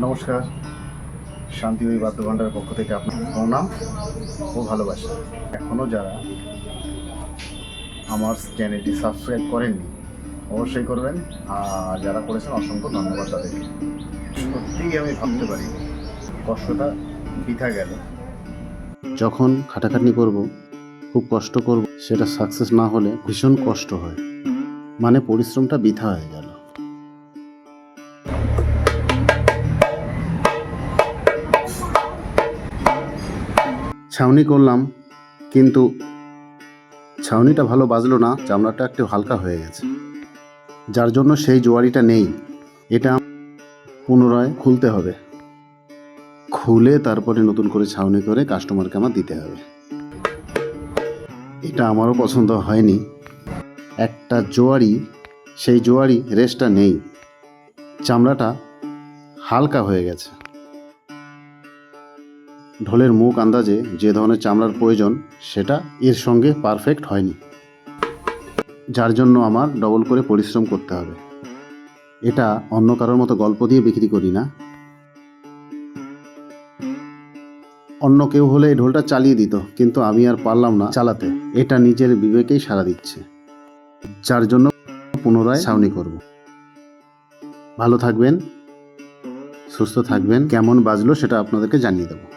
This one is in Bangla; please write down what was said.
নমস্কার, শান্তি ওই বাদ্যভাণ্ডারের পক্ষ থেকে আপনার প্রণাম ও ভালোবাসা। এখনও যারা আমার চ্যানেলটি সাবস্ক্রাইব করেননি অবশ্যই করবেন, আর যারা করেছেন অসংখ্য ধন্যবাদ তাদেরকে। সত্যিই আমি ভাবতে পারি কষ্টটা বৃথা গেল। যখন খাটাখাটনি করব, খুব কষ্ট করব, সেটা সাকসেস না হলে ভীষণ কষ্ট হয়, মানে পরিশ্রমটা বৃথা হয়ে গেল। ছাউনি করলাম, কিন্তু ছাউনিটা ভালো বাজলো না, চামড়াটা একটু হালকা হয়ে গেছে, যার জন্য সেই জোয়ারিটা নেই। এটা পুনরায় খুলতে হবে, খুলে তারপরে নতুন করে ছাউনি করে কাস্টমারকে আমার দিতে হবে। এটা আমারও পছন্দ হয়নি। একটা জোয়ারি, সেই জোয়ারি রেসটা নেই, চামড়াটা হালকা হয়ে গেছে। ঢোলের মুখ আন্দাজে যে ধরনের চামড়ার প্রয়োজন সেটা এর সঙ্গে পারফেক্ট হয়নি, যার জন্য আমার ডবল করে পরিশ্রম করতে হবে। এটা অন্য কারোর মতো গল্প দিয়ে বিক্রি করি না। অন্য কেউ হলে এই ঢোলটা চালিয়ে দিত, কিন্তু আমি আর পারলাম না চালাতে। এটা নিজের বিবেকেই সাড়া দিচ্ছে, যার জন্য পুনরায় ছাউনি করব। ভালো থাকবেন, সুস্থ থাকবেন। কেমন বাজলো সেটা আপনাদেরকে জানিয়ে দেবো।